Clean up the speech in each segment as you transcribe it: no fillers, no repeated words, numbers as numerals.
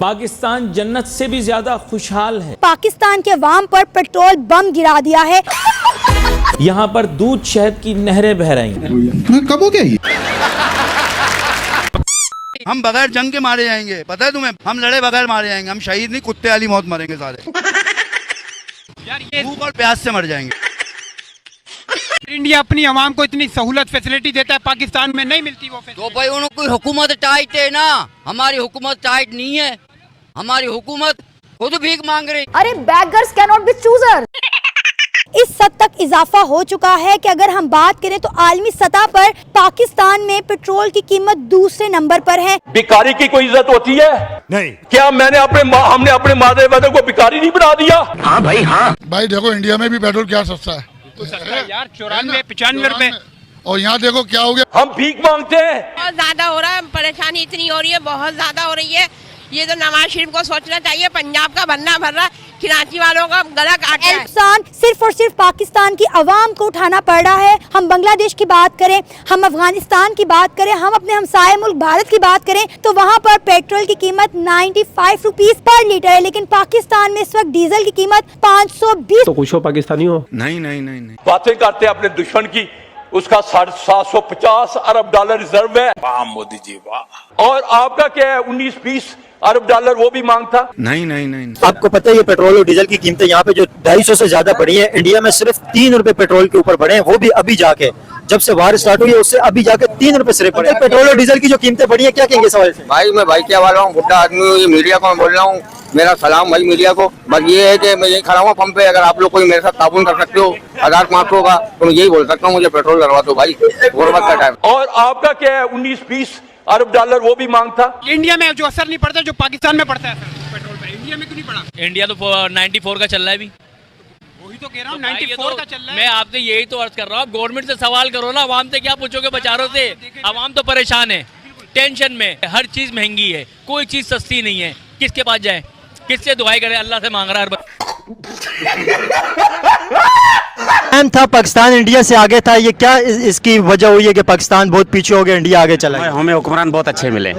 पाकिस्तान जन्नत से भी ज्यादा खुशहाल है। पाकिस्तान के अवाम पर पेट्रोल बम गिरा दिया है। यहाँ पर दूध शहद की नहरें बह रही हैं। कब हो गया ये? हम बगैर जंग के मारे जाएंगे, पता है तुम्हें? हम लड़े बगैर मारे जाएंगे, हम शहीद नहीं, कुत्ते वाली मौत मरेंगे सारे। यार ये भूख और प्यास से मर जाएंगे। इंडिया अपनी आवाम को इतनी सहूलत फैसिलिटी देता है, पाकिस्तान में नहीं मिलती वो तो भाई उनकी हुकूमत टाइट है ना, हमारी हुकूमत टाइट नहीं है। हमारी हुकूमत खुद भीख मांग रही। अरे beggars cannot be choosers। इस हद तक इजाफा हो चुका है कि अगर हम बात करें तो आलमी सतह पर पाकिस्तान में पेट्रोल की कीमत दूसरे नंबर पर है। भिखारी की कोई इज्जत होती है? नहीं। क्या हमने अपने मादे वतन को भिखारी नहीं बना दिया? हाँ भाई, हाँ भाई। देखो इंडिया में भी पेट्रोल क्या सस्ता है, तो सस्ता है यार, 94-95 रुपए। और यहाँ देखो क्या हो गया। हम भीख मांगते हैं। बहुत ज्यादा हो रहा है, परेशानी इतनी हो रही है, बहुत ज्यादा हो रही है। ये तो नवाज शरीफ को सोचना चाहिए। पंजाब का भरना भर रहा है, कराची वालों का गला काट रहा है। नुकसान सिर्फ और सिर्फ पाकिस्तान की आवाम को उठाना पड़ रहा है। हम बांग्लादेश की बात करें, हम अफगानिस्तान की बात करें, हम अपने हमसाये मुल्क भारत की बात करें तो वहाँ पर पेट्रोल की कीमत 95 रुपीज पर लीटर है, लेकिन पाकिस्तान में इस वक्त डीजल की कीमत 520। तो कुछ हो पाकिस्तानी हो? नहीं नहीं नहीं नहीं। बातें करते हैं अपने दुश्मन की, उसका 750 अरब डॉलर रिजर्व है। वाह मोदी जी वाह। और आपका क्या है? 19-20 अरब डॉलर वो भी मांगता। नहीं नहीं नहीं। आपको पता है ये पेट्रोल और डीजल की कीमतें यहाँ पे जो 250 से ज्यादा बढ़ी है, इंडिया में सिर्फ 3 रुपए पेट्रोल के ऊपर बढ़े हैं, वो भी अभी जाके जब से वार स्टार्ट हुई है उससे अभी जाके 3 रुपए सिर्फ बढ़े। पेट्रोल और डीजल की जो कीमतें बढ़ी है, क्या कहेंगे सवाल से? भाई मैं भाई क्या वाला हूँ, बुढ़ा आदमी हूँ, ये मीडिया को मैं बोल रहा हूँ, मेरा सलाम भाई मीडिया को। बस ये है कि मैं यही खड़ा हूँ पंप पे, अगर आप लोग कोई मेरे साथ ताबून कर सकते हो 1500 का तो मैं यही बोल सकता हूँ, मुझे पेट्रोल करवा दो भाई, गुर्बत का टाइम। और आपका क्या है? 19-20 अरब डॉलर वो भी मांगता। इंडिया में जो असर नहीं पड़ता जो पाकिस्तान में पड़ता है पेट्रोल पे, इंडिया में क्यों नहीं पड़ा? इंडिया तो 94 का चल रहा है अभी। वही तो कह रहा हूँ, 94 का चल रहा है। मैं आपसे यही तो अर्ज कर रहा हूँ, गवर्नमेंट से सवाल करो ना, आवाम से क्या पूछोगे बेचारों से? आवाम तो परेशान है, टेंशन में, हर चीज महंगी है, कोई चीज सस्ती नहीं है। किसके पास जाए, किससे दुआई करे? अल्लाह से मांग रहा है। था पाकिस्तान इंडिया से आगे था, ये क्या इसकी वजह हुई है कि पाकिस्तान बहुत पीछे हो गया, इंडिया आगे चला गया? हमें हुक्मरान बहुत अच्छे मिले।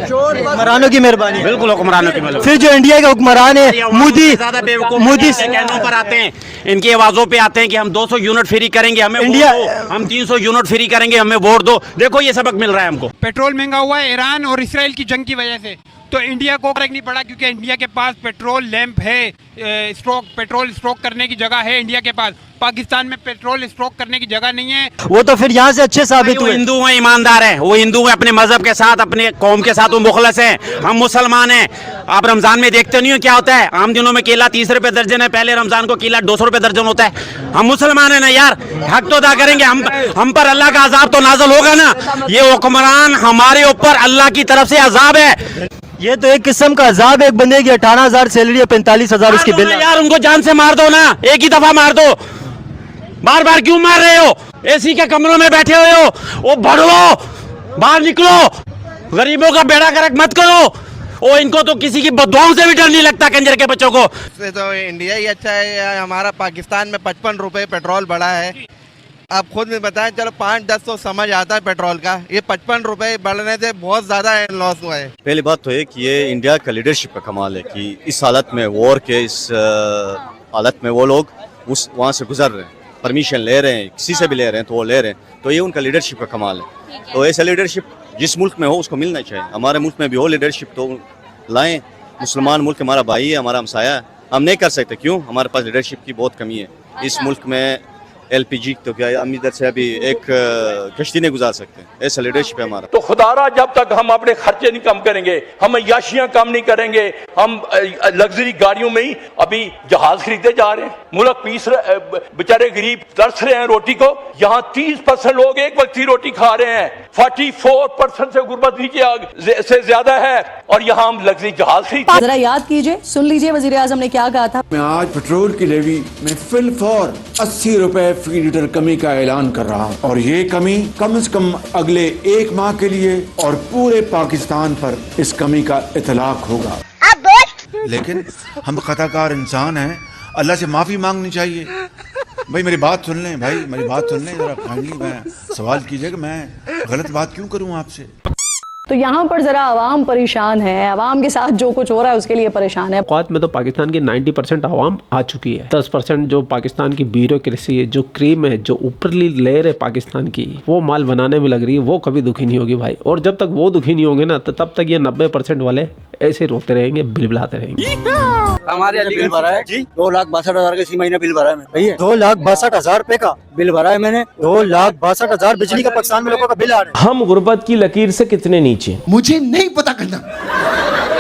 हुक्मरानों की मेहरबानी। बिल्कुल हुक्मरानों की मेहरबानी। फिर जो इंडिया के हुक्मरान है मोदी कहनों पर आते हैं, इनकी आवाजों पे आते हैं कि हम 200 यूनिट फ्री करेंगे, हमें इंडिया, हम 300 यूनिट फ्री करेंगे, हमें वोट दो। देखो ये सबक मिल रहा है हमको। पेट्रोल महंगा हुआ है ईरान और इसराइल की जंग की वजह से, तो इंडिया को फर्क नहीं पड़ा क्योंकि इंडिया के पास पेट्रोल लैंप है, पेट्रोल स्टॉक करने की जगह है इंडिया के पास। पाकिस्तान में पेट्रोल स्टॉक करने की जगह नहीं है। वो तो फिर यहाँ से अच्छे साबित हुए। हिंदू हैं, ईमानदार हैं, वो हिंदू हैं, अपने मजहब के साथ, अपने कौम के साथ वो मुखलस हैं। हम मुसलमान हैं। आप रमजान में देखते नहीं हो क्या होता है? आम दिनों में केला 30 रुपए दर्जन है, पहले रमजान को केला 200 रुपए दर्जन होता है। हम मुसलमान है ना यार, हक तो अदा करेंगे। हम पर अल्लाह का अजाब तो नाज़िल होगा ना। ये हुक्मरान हमारे ऊपर अल्लाह की तरफ से अजाब है। ये तो एक किस्म का अजाब है। एक बंदे की 18,000 सैलरी है, 45,000 उसकी बिल। यार उनको जान से मार दो ना, एक ही दफा मार दो। बार बार क्यों मार रहे हो? एसी के कमरों में बैठे हुए हो, वो भड़ो, बाहर निकलो, गरीबों का बेड़ा गर्क मत करो। ओ इनको तो किसी की बददुआओं से भी डर नहीं लगता, कंजर के बच्चों को। तो इंडिया ही अच्छा है, हमारा पाकिस्तान में 55 रुपए पेट्रोल बढ़ा है। आप खुद में बताएं, चलो 5-10 तो समझ आता है पेट्रोल का, ये 55 रुपए बढ़ने से बहुत ज्यादा लॉस हुआ है। पहली बात तो है कि ये इंडिया का लीडरशिप का कमाल है कि इस हालत में, वॉर के इस हालत में वो लोग वहाँ से गुजर रहे हैं, परमिशन ले रहे हैं, किसी से भी ले रहे हैं तो वो ले रहे हैं, तो ये उनका लीडरशिप का कमाल है। तो ऐसा लीडरशिप जिस मुल्क में हो उसको मिलना चाहिए। हमारे मुल्क में भी हो लीडरशिप तो लाएं। मुसलमान मुल्क हमारा भाई है, हमारा हमसाया है, हम नहीं कर सकते क्यों? हमारे पास लीडरशिप की बहुत कमी है इस मुल्क में। LPG तो क्या हम इधर से अभी एक कश्ती नहीं गुजार सकते, ऐसा लीडरशिप है हमारा। तो खुदारा जब तक हम अपने खर्चे नहीं कम करेंगे, हम याशियां कम नहीं करेंगे, हम लग्जरी गाड़ियों में ही अभी जहाज खरीदे जा रहे हैं। मुल्क बेचारे गरीब तरस रहे हैं रोटी को। यहाँ 30% लोग एक वक्त की रोटी खा रहे हैं, 44% से गुर्बत नीचे से ज्यादा है, और यहाँ हम लग्जरी जहाज खरीदते। जरा याद कीजिए, सुन लीजिए वजीर आजम ने क्या कहा था। मैं आज पेट्रोल की लेवी में फिल फॉर 80 रुपए फी लीटर कमी का ऐलान कर रहा हूँ, और ये कमी कम से कम अगले 1 माह के लिए और पूरे पाकिस्तान पर इस कमी का इतलाक होगा। लेकिन हम खताकार इंसान हैं, अल्लाह से माफी मांगनी चाहिए। भाई मेरी बात सुन लें, भाई मेरी बात सुन लें जरा। फाइनली मैं सवाल कीजिए कि मैं गलत बात क्यों करूं आपसे। तो यहाँ पर जरा आवाम परेशान है, आवाम के साथ जो कुछ हो रहा है उसके लिए परेशान है। औकात में तो पाकिस्तान की 90% आवाम आ चुकी है। 10% जो पाकिस्तान की ब्यूरोक्रेसी है, जो क्रीम है, जो ऊपरली लेयर है पाकिस्तान की, वो माल बनाने में लग रही है, वो कभी दुखी नहीं होगी भाई। और जब तक वो दुखी नहीं होंगे ना, तो तब तक ये 90% वाले ऐसे रोते रहेंगे, बिलबिलाते रहेंगे। हमारे बिल भरा है जी 2,62,000 का इसी महीने बिल भरा है भैया। 2,62,000 रुपए का बिल भरा है मैंने। 2,62,000 बिजली का पाकिस्तान में लोगों का बिल आ रहा है। हम गुर्बत की लकीर से कितने नीचे, मुझे नहीं पता करना।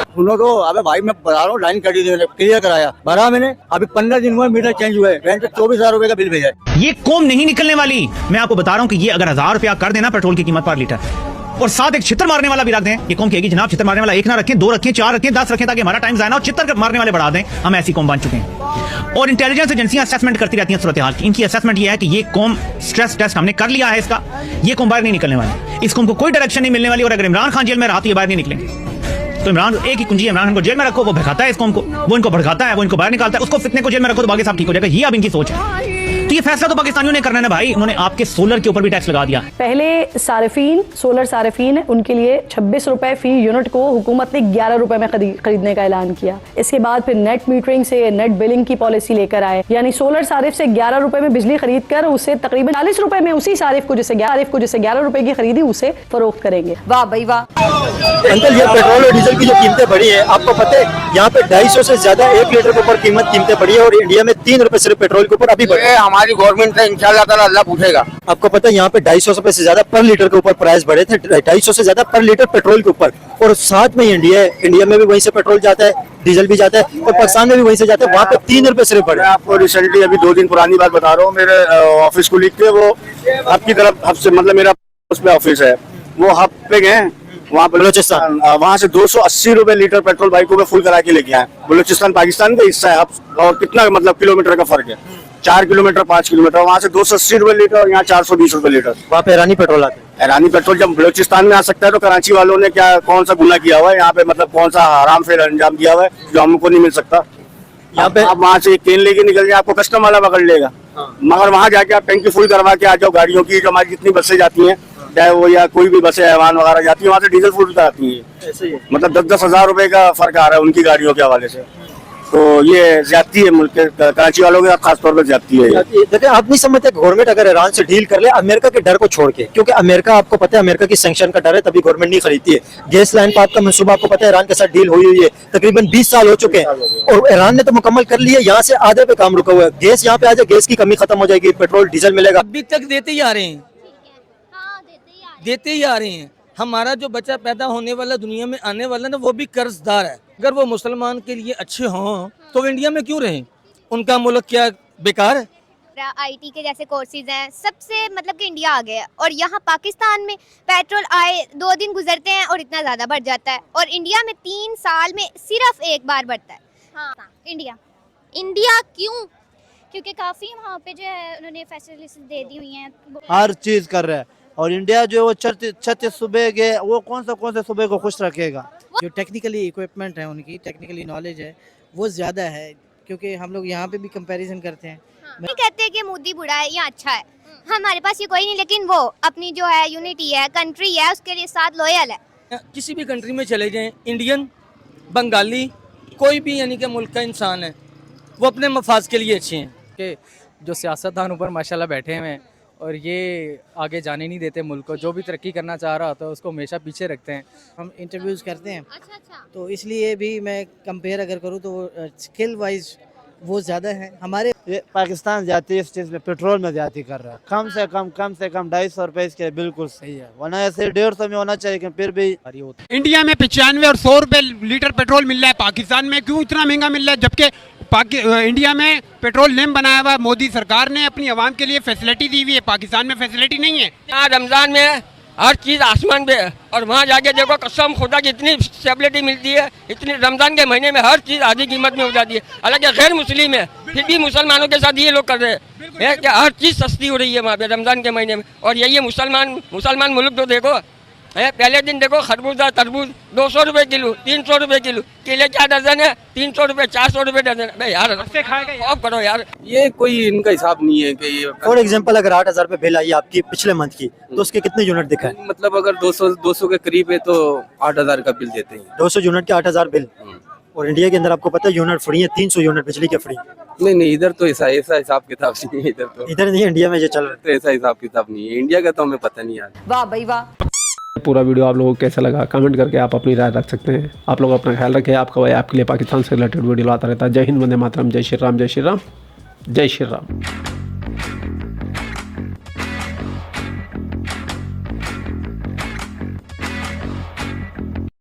सुनो तो अबे भाई मैं बता रहा हूँ, लाइन कटी थी, क्लियर कराया, भरा मैंने। अभी 15 दिन हुए, मीटर चेंज हुए, 24,000 रुपए का बिल भेजा है। ये कौम नहीं निकलने वाली। मैं आपको बता रहा हूँ कि ये अगर 1,000 रुपया कर देना पेट्रोल की कीमत पर लीटर, और साथ एक छितर मारने वाला भी रख दें, ये कौन कहेगी जनाब छितर मारने वाला एक ना रखें, 2 रखें, 4 रखें, 10 रखें, ताकि हमारा टाइम जाए ना, और छितर मारने वाले बढ़ा दें। हम ऐसी कौम बन चुके हैं। और इंटेलिजेंस एजेंसियां असेसमेंट करती रहती हैं सूरत हाल की। इनकी असेसमेंट ये है कि ये कौम, स्ट्रेस टेस्ट हमने कर लिया है इसका, ये कौम बाहर नहीं निकलने वाली। इस कौम को कोई डायरेक्शन नहीं मिलने वाली। और अगर इमरान खान जेल में रहा तो ये बाहर नहीं निकलेंगे। तो इमरान एक ही कुंजी, इमरान खान को जेल में रखो, वो भड़काता है इस कौम को, वो इनको भड़काता है, वो इनको बाहर निकालता है। उसको फितने को जेल में रखो तो बाकी सब ठीक हो जाएगा। ये अब इनकी सोच है। तो ये फैसला तो पाकिस्तानियों ने करना है ना भाई। उन्होंने आपके सोलर के ऊपर भी टैक्स लगा दिया। पहले सारिफीन, सोलर सारिफीन है, उनके लिए 26 रुपए फी यूनिट को हुकूमत ने 11 रुपए में खरीदने का ऐलान किया। इसके बाद फिर नेट मीटरिंग से नेट बिलिंग की पॉलिसी लेकर आए, यानी सोलर सारिफ से 11 रुपए में बिजली खरीद कर उसे तकरीबन 40 रुपए में उसी सारिफ को जिससे 11 रुपए की खरीदी उसे फरोख्त करेंगे। वाह भाई वाह। अंकल ये पेट्रोल और डीजल की जो कीमतें बढ़ी है, आपको पता है यहाँ पे 250 से ज्यादा 1 लीटर के ऊपर कीमतें बढ़ी है, और इंडिया में 3 रुपए सिर्फ पेट्रोल के ऊपर अभी बढ़े। हमारी गवर्नमेंट से इंशाल्लाह ताला अल्लाह पूछेगा। आपको पता है यहाँ पे 250 रुपए से ज्यादा पर लीटर के ऊपर प्राइस बढ़े थे, 250 से ज्यादा पर लीटर पेट्रोल के ऊपर। और साथ में इंडिया में भी वहीं से पेट्रोल जाता है, डीजल भी जाता है, और पाकिस्तान में भी वहीं से जाता है। वहाँ पे 3 रुपए सिर्फ बढ़े। आपको रिसेंटली अभी 2 दिन पुरानी बात बता रहा हूँ, मेरे ऑफिस को लिख के वो आपकी तरफ हब से, मतलब मेरा उसमें ऑफिस है, वो हब पे गए वहाँ बलूचिस्तान, वहाँ से 280 रुपए लीटर पेट्रोल बाइकों में फुल करा के लेके आए। बलूचिस्तान पाकिस्तान का हिस्सा है, और कितना मतलब किलोमीटर का फर्क है, 4 किलोमीटर 5 किलोमीटर। वहाँ से 280 रुपए लीटर और यहाँ 420 रुपए लीटर। वहाँ पे ईरानी पेट्रोल आता है। ईरानी पेट्रोल जब बलूचिस्तान में आ सकता है तो कराची वालों ने क्या कौन सा गुनाह किया हुआ है यहाँ पे, मतलब कौन सा हराम फेल अंजाम दिया हुआ है जो हमको नहीं मिल सकता। यहाँ पे आप वहाँ से एक केन लेके निकल जाए, आपको कस्टम वाला पकड़ लेगा, मगर वहाँ जाके आप टैंकी फुल करवा के आ जाओ गाड़ियों की। जो हमारी जितनी बसें जाती हैं, चाहे वो या कोई भी बसें हैवान वगैरह जाती है, वहाँ से डीजल फुल कराती है। मतलब 10-10 हजार रुपए का फर्क आ रहा है उनकी गाड़ियों के हवाले से। तो ये ज्यादती है मुल्क के, कराची वालों के खास तौर पर ज्यादती है। देखिए आप नहीं समझते गवर्नमेंट अगर ईरान से डील कर ले अमेरिका के डर को छोड़ के, क्योंकि अमेरिका आपको पता है अमेरिका की सैंक्शन का डर है, तभी गवर्नमेंट नहीं खरीदती है। गैस लाइन पाइप का मंसूबा आपको पता है ईरान के साथ डील हुई है, तकरीबन 20 साल हो चुके हैं, और ईरान ने तो मुकम्मल कर लिया। यहाँ से आधे पे काम रुका हुआ है। गैस यहाँ पे आ जाए, गैस की कमी खत्म हो जाएगी, पेट्रोल डीजल मिलेगा। अभी तक देते ही आ रहे हैं, देते ही आ रहे हैं। हमारा जो बच्चा पैदा होने वाला, दुनिया में आने वाला ना, वो भी कर्जदार है। अगर वो मुसलमान के लिए अच्छे हों तो इंडिया में क्यों रहें? उनका मुल्क क्या बेकार है? आईटी के जैसे कोर्सेज हैं, सबसे मतलब कि इंडिया आ गया। और यहाँ पाकिस्तान में पेट्रोल आए 2 दिन गुजरते हैं और इतना ज़्यादा बढ़ जाता है, और इंडिया में 3 साल में सिर्फ 1 बार बढ़ता है। हाँ इंडिया क्यों? क्योंकि काफ़ी वहाँ पे जो है उन्होंने फैसिलिटीज दे दी हुई हैं, हर चीज कर रहा है। और इंडिया जो वो 36 सूबे के, वो कौन से सूबे को खुश रखेगा? जो टेक्निकली इक्विपमेंट है, उनकी टेक्निकली नॉलेज है, वो ज़्यादा है। क्योंकि हम लोग यहाँ पे भी कंपैरिजन करते हैं, नहीं कहते हैं कि मोदी बुरा है या अच्छा है, हमारे पास ये कोई नहीं, लेकिन वो अपनी जो है यूनिटी है, कंट्री है, उसके लिए साथ लॉयल है। किसी भी कंट्री में चले जाएं, इंडियन, बंगाली, कोई भी यानी कि मुल्क का इंसान है, वो अपने मफाज के लिए अच्छे हैं। कि जो सियासतदान ऊपर माशाल्लाह बैठे हुए हैं और ये आगे जाने नहीं देते मुल्क को, जो भी तरक्की करना चाह रहा होता है उसको हमेशा पीछे रखते हैं। हम इंटरव्यूज़ करते हैं, तो इसलिए भी मैं कंपेयर अगर करूँ तो स्किल वाइज वो ज़्यादा है। हमारे पाकिस्तान जाती है इस चीज़ में, पेट्रोल में ज़्यादा कर रहा है। कम से कम 250 रुपए इसके बिल्कुल सही है, वरना ऐसे 150 में होना चाहिए, कि फिर भी इंडिया में 95 और 100 रुपए लीटर पेट्रोल मिल रहा है, पाकिस्तान में क्यों इतना महंगा मिल रहा है? जबकि इंडिया में पेट्रोल लेम बनाया हुआ मोदी सरकार ने, अपनी आवाम के लिए फैसिलिटी दी हुई है, पाकिस्तान में फैसिलिटी नहीं है। यहाँ रमजान में हर चीज़ आसमान पे है, और वहाँ जाके देखो कसम खुदा की इतनी स्टेबिलिटी मिलती है, इतनी रमजान के महीने में हर चीज़ आधी कीमत में हो जाती है। हालांकि गैर मुस्लिम है, फिर भी मुसलमानों के साथ ये लोग कर रहे हैं कि हर चीज़ सस्ती हो रही है वहाँ पे रमजान के महीने में। और यही मुसलमान मुल्क तो देखो पहले दिन देखो खरबूजा तरबूज 200 रुपए किलो, 300 रुपए किलो, केले क्या दर्जन है 300 रुपए 400 रुपए दर्जन। भाई यार ऑफ करो यार, ये कोई इनका हिसाब नहीं है कि ये फॉर एग्जांपल अगर 8,000 रुपए बिल आई आपकी पिछले मंथ की तो उसके कितने यूनिट दिखाए? मतलब अगर 200 के करीब है तो 8,000 का बिल देते हैं। 200 यूनिट के 8,000 बिल। और इंडिया के अंदर आपको पता है यूनिट फ्री है, 300 यूनिट बिजली के फ्री। नहीं इधर तो ऐसा हिसाब किताब नहीं है, इधर नहीं, इंडिया में ये चल रहा है तो ऐसा हिसाब किताब नहीं है। इंडिया का तो हमें पता नहीं यार। वाह भाई वाह। पूरा वीडियो आप लोगों को कैसा लगा कमेंट करके आप अपनी राय रख सकते हैं। आप लोग अपना ख्याल रखें। आपका भाई आपके लिए पाकिस्तान से रिलेटेड वीडियो लाता रहता है। जय हिंद, वंदे मातरम, जय श्री राम, जय श्री राम, जय श्री राम।